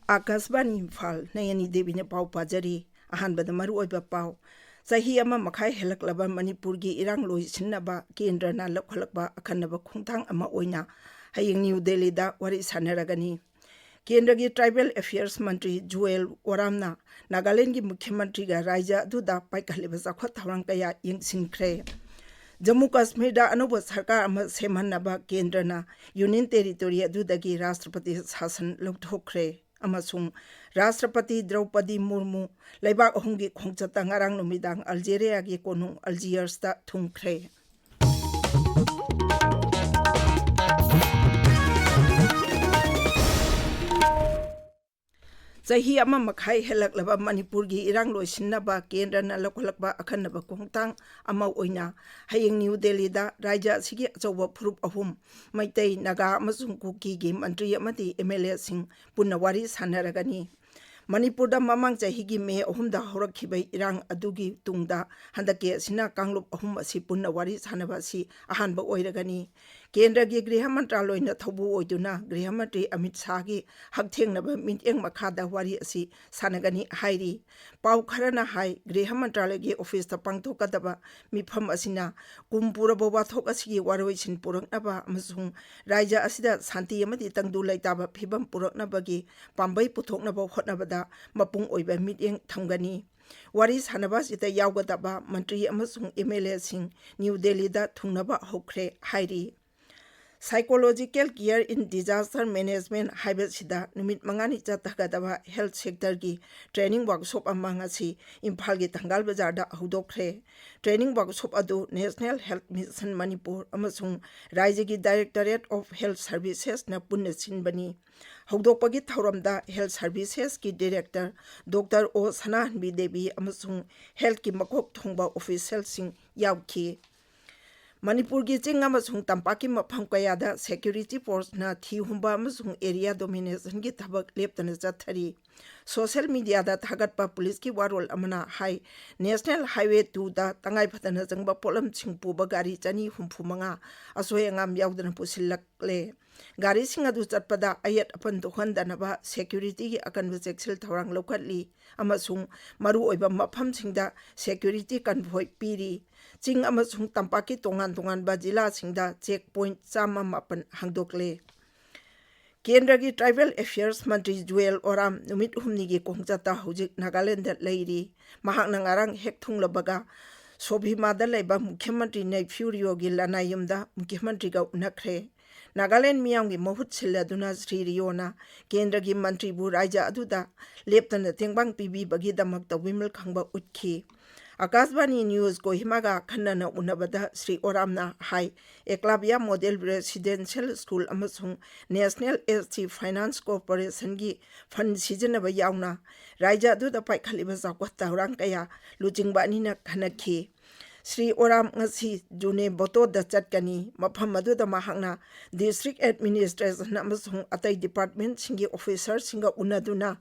Akasbani Imphal Nayani Devi ne pau pajari ahanbada maru oiba pau sahi ama makai helaklaba Manipur gi irang loi sinnaba kendra na lakhalakba akhanaba khungthang ama oina hayeng New Delhi da wari sanaragani Kendra gi Tribal Affairs Mantri Joel Oramna Nagaland gi Mukhyamantri ga Raija duda paikhaleba zakhwat thawrang kaya yengsinkhre Jammu Kashmir da anuba sarkar ama semhanaba kendra na Union Territory adudagi Rashtrapati Shasan lawthokre amasung Rashtrapati Draupadi Murmu Laibak ahumgi khongchata ngarang numidang Algeria gi konung Algiers ta thungkhre Sahi ama makai helaklaba Manipur gi irang loi sinnaba kendra na lakhalakba akhanaba khongtang ama oina hayeng New Delhi da raija sigi achauba phurup ahum maitai naga amasung kuki gi mantri amati MLA sing punna wari sanaragani Manipur da mamang chahi gi me ahum da horakhibai irang adugi tungda handake sina kanglup ahum asi punna wari sanaba si ahanba oiragani Kendra gi Griha Mantraloy na thobu oiduna Griha Mantri Amit Shah gi hakthengnaba mityeng makhada wari asi sanagani hairi pau kharana hai Griha Mantraloy gi office ta pangthokadaba mifam asina kumpura boba thok asigi waroi sin puraknaba amasung raija asida santi amati tangdu laitaba phibam puraknaba gi pambai puthoknaba hotnabada mapung oiba mityeng thamgani Wari sanaba sita yawgadaba mantri amasung MLA sing New Delhi da thungnaba hokre hairi Psychological care in disaster management haibasida numit mangani chatagadaba health sector gi training workshop amang asi Imphal gi Thangal Bazar da hudokre training workshop adu National Health Mission Manipur amasung Rajya gi Directorate of Health Services na punna sinbani hudokpagi thauramda Health Services ki Director Dr. O Sananbi Devi amasung health ki makok thongba official sing yawki Manipur gi chinga amasung tampaki mafam kayada security force na thi humba amasung area domination gi thabak leptana chathari social media da thagatpa police ki warol amana hai National Highway 2 da tangai phatana jangba polam chingpu ba gari chani humphumanga asoi angam yaudana pusillakle gari singa du chatpada ayat apan dohandanaba security gi akanba cheksil thawrang lokatli amasung maru oiba mafam singda security convoy piri Ching amasung tampaki tongan bajila singda checkpoint chama mapan hangdokle. Kendra gi Tribal Affairs Mantri Joel Oram numit humni gi kongchata hujik Nagaland da leiri mahak nangarang hek thunglabaga Sobhima da leiba Mukhyamantri Nephew gi lanayumda Mukhyamantri ga unakre. Nagaland miyam gi mahut siladuna Sri Riona Kendra gi Mantri bu raija aduda leptana tengbang pibi bagi damak tawimil khangba utki. Akasbani News ko himaga khanana unabada Sri Oramna Hai Eklavya Model Residential School amasung National ST Finance Corporation gi fund sijanaba yauna raija du da paikhaliba zakwata rang kaya lujingba anina khanakhi Sri Oram ngasi june boto da chatkani mafam adu da mahakna district administration amasung atai department singi officer singa unaduna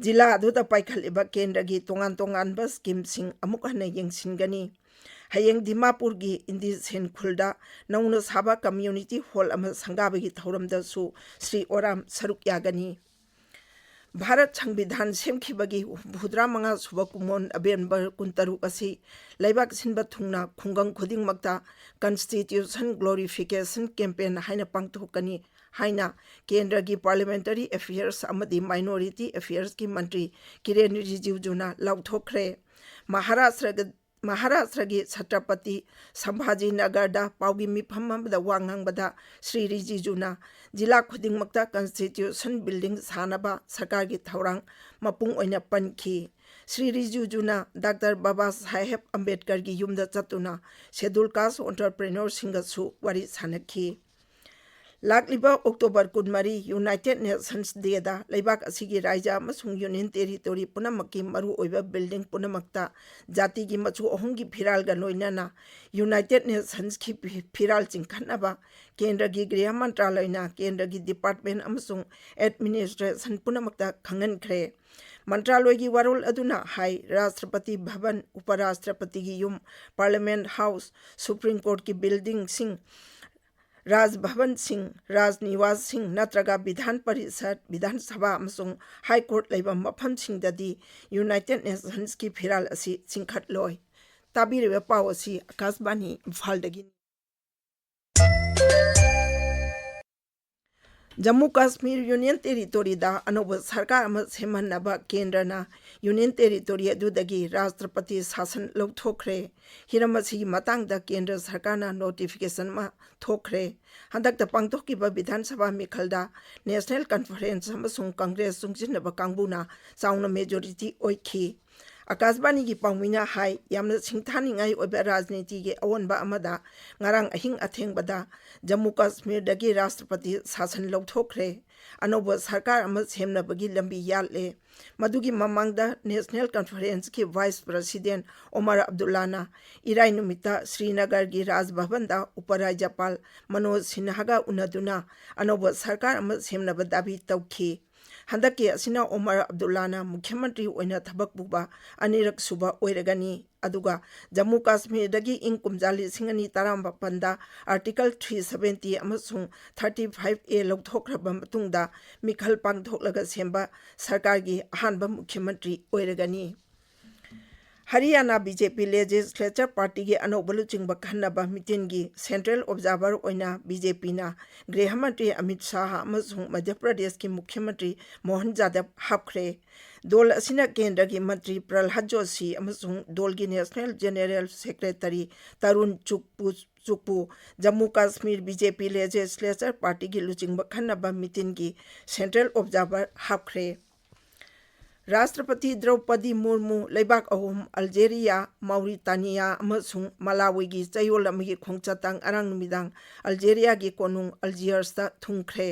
Jila aduda paikhaliba kendra gi tongan ba scheme sing amuk hana yengsingani hayeng Dimapur gi indi sen khulda nauna saba community hall ama sangaba gi thauramda su Sri Oram saruk yagani Bharat Sangvidhan semkhibagi bhudra manga suba kumon abenbar kuntaru asi laibak sinba thungna khungang khuding makta constitution glorification campaign haina pangthokani haina Kendra gi Parliamentary Affairs amadi Minority Affairs ki Mantri Kiren Rijiju juna lauthokre Maharashtra gi Chhatrapati Sambhaji Nagar da paugi mifam da wangang bada Sri Rijijuna jila khuding makta constitution building sanaba sarkar gi thaurang mapung oina pankhi Sri Rijijuna Dr. Baba Saheb Ambedkar gi yumda chatuna schedule caste entrepreneur singa su wari sanakhi Lakliba October Kunmari United Nations Day da Laibak asigi raija amasung Union Territory punamaki maru oiba building punamakta jati gi machu ohungi phiral ga loinana United Nations ki phiral chingkhanaba Kendra gi Griha Mantraloy na Kendra gi Department amasung Administration punamakta khangan-khre Mantraloy gi warol aduna hai Rashtrapati Bhavan Uparashtrapati gi yum Parliament House Supreme Court ki building sing Raj Bhavan Singh Rajniwas Singh नत्रगा Vidhan Parishad Vidhan Sabha अमसुंग high court लेबा मफम सिंगददी United Nations की फिराल असी चिंखटलोय ताबिरिबा पाव असी Akashvani इम्फालदगी Jammu Kashmir union territory दा अनोब सरकार अमा सेमहन्नबा केंद्रना union territory अदुदगी राष्ट्रपति शासन लौथोखरे Hiram असिगी मतंगदा केंद्र सरकारना नोटिफिकेशन मा थोखरे हंदकता पांगथोकिबा विधानसभा मिखलदा नेशनल कॉन्फ्रेंस अमसुंग कांग्रेस सुंगजिनबा कांगबुना चाउना मेजॉरिटी ओइखी आकाशवाणी की पाउमिना हाई यामना सिंथानिंगाई ओबा राजनीति के अवनबा अमदा ngarang ahing athengbada Jammu Kashmir दगी राष्ट्रपति शासन लौथोखरे अनोब सरकार अमा सेमनबगी लंबी याले मदुगी ममांगदा नेशनल कॉन्फ्रेंस की वाइस प्रेसिडेंट ओमर अब्दुल्लाना इराई नुमिता श्रीनगर की राजभवनदा उपराज्यपाल मनोज सिन्हागा उनदुना अनोब सरकार अमा सेमनबा दाबी तौखी हंदकी असिना ओमर अब्दुल्लाना मुख्यमंत्री ओइना थबक बुबा अनिरक सुबा ओइरगनी अदुगा जम्मू कश्मीर दगी इंग कुमजाली सिंगनी ताराम बपंदा आर्टिकल 370 अमसुंग 35A लौथोखरबा मतुंगदा मिखल पांगथोकलगा सेंबा सरकार की अहानबा मुख्यमंत्री ओइरगनी हरियाणा बीजेपी लेजिस्लेचर पार्टी के अनोब लुचिंग खन्नबा मीटिंग की सेंट्रल ऑब्जर्वर ओइना बीजेपी ना गृह मंत्री अमित शाह अमसुंग मध्य प्रदेश के मुख्यमंत्री मोहन यादव हापखरे दोल असिना केंद्र की मंत्री प्रहलाद जोशी अमसुंग दोल की नेशनल जनरल सेक्रेटरी तरुण चुप्पू Jammu Kashmir BJP legislature party की लुचिंग खन्नबा मीटिंग की सेंट्रल ऑब्जर्वर हापखरे राष्ट्रपति द्रौपदी मुर्मू लेबाक अहोम अल्जेरिया मौरितानिया अमसुंग मलावी की चयोल अमगी खोंगचतांग अरंग नुमिदांग अल्जेरिया की कोनुंग अल्जियर्सता थुंखरे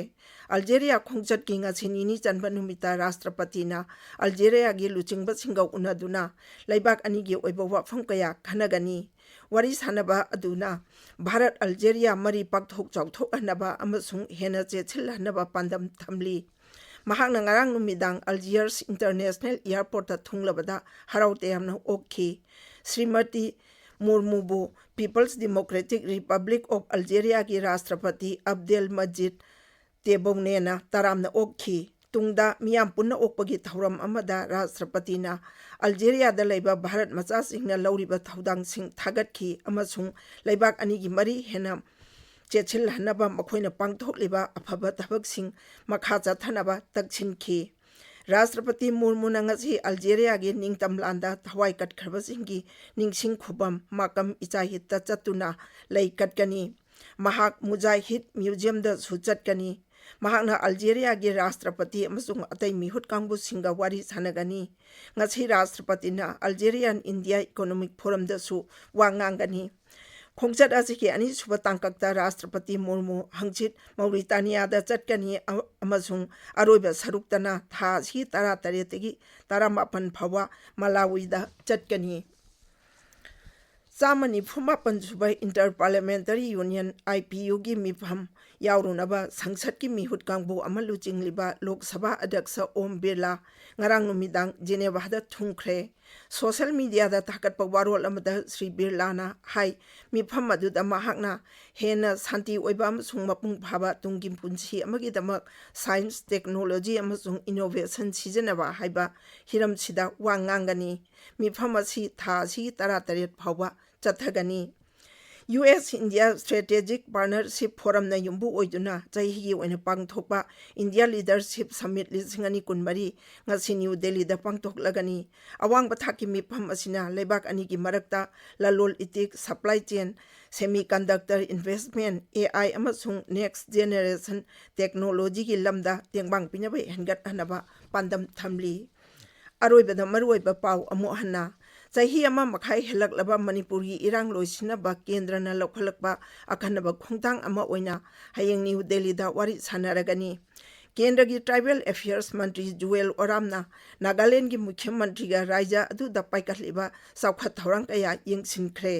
अल्जेरिया खोंगचत की ngasiनी चनबा नुमिता राष्ट्रपतिना अल्जेरिया की लुचिंगबा सिंगौ उनदुना लेबाक अनी की ओइबा वाफम कया खनगनी वरी सानबा अदुना भारत अल्जेरिया मरी पाकथोक चौथोकहनबा अमसुंग हेना चेछिलहनबा पांदम थमली महांगना ngarang numidang Algiers International Airport थुंगलबदा हराउते हमना ओखी Shrimati Murmu people's democratic republic of Algeria की राष्ट्रपति अब्देल मजीद तेबोंगनेना तरामना ओखी तुंगदा मियाम पुन्ना ओकपगी थौरम अमदा राष्ट्रपतिना अल्जेरिया दा लेबा भारत मचा सिंगना लौरिबा थौदांग सिंग थागतखी अमसुंग लेबाक अनी की मरी हेना चेछिल हनबा मखोइना पांगथोकलिबा अफबा थबकसिंग मखा चथनबा तकसिनखी राष्ट्रपति मुर्मू नंगसी अल्जेरिया के निंगतमलांदा थवाई कटखरबसिंगी निंगसिंग खुबम माकम इचाहित चतुना लई कटकनी महाक मुजाहिद म्यूजियम द सुचटकनी महाकना अल्जेरिया के राष्ट्रपति अमसुंग अतै मिहुत कांगबु सिंगा वारी सानगनी ngasi राष्ट्रपतिना अल्जेरियन इंडिया इकोनॉमिक फोरम दसु वांगांगनी खोंगचत असिकी अनि सुब तांककता राष्ट्रपति मुर्मू हंगचित मौरितानिया दा चटकनी अमसुंग अरोइबा सरुक्तना था सी तरा तरेतगी तरा मापन फवा मलावी दा चटकनी चामनी फुमापन सुब इंटर पार्लियामेंटरी यूनियन IPU की मिफम यावरुनबा संसद की मिहुत कांगबु अमलु चिंगलिबा लोकसभा अध्यक्ष Om Birla ngarang numidang Geneva दा थुंखरे सोशल मीडिया दा ताकत वारोल अमदा श्री बिरलाना हाई मिफम अदुदा महाकना हेना शांति ओइबा अमसुंग मपुंग Bhabha Tungi पुंसी अमगिदमक science technology अमसुंग innovation सिजनबा हाइबा Hiram सिदा वांगांगनी मिफम असि था सि तरा Taret फावबा चथगनी US India Strategic Partnership Forum na yumbu oiduna chahi oina pangthokpa India Leadership Summit lisingani kunmari ngasi New Delhi da pangthoklagani awang bathaki mifam asina lebak ani ki marakta lalol itik supply chain semiconductor investment AI amasung next generation technology ki lamda tengbang pinabai hengat hanaba pandam thamli aroibada maruiba pau amu hanna चाही अमा मखाई हेलकलबा मणिपुरी इरांग लोइसिनबा केंद्रना लौखलकबा अखनबा खोंतांग अमा ओइना हयेंग new Delhi दा वारी सानरगनी केंद्र की tribal affairs मंत्री जुएल ओरामना नागालैंड की मुख्यमंत्री का राज्य अदुदा पाइकलिबा साउखत थौरंग कया यंगसिनख्रे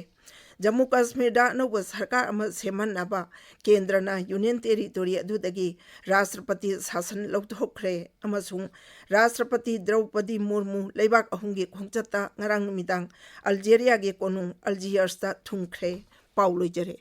जम्मू कश्मीर दा अनौब सरकार अमा सेमन्नबा केंद्रना यूनियन टेरिटोरी अदुदगी राष्ट्रपति शासन लौथोखरे अमसुंग राष्ट्रपति द्रौपदी मुर्मू लेबाक अहुंगी खोंगचता ngarang numidang अल्जेरिया के कोनुंग अल्जियर्सता थुंखरे पाउ लोइजरे।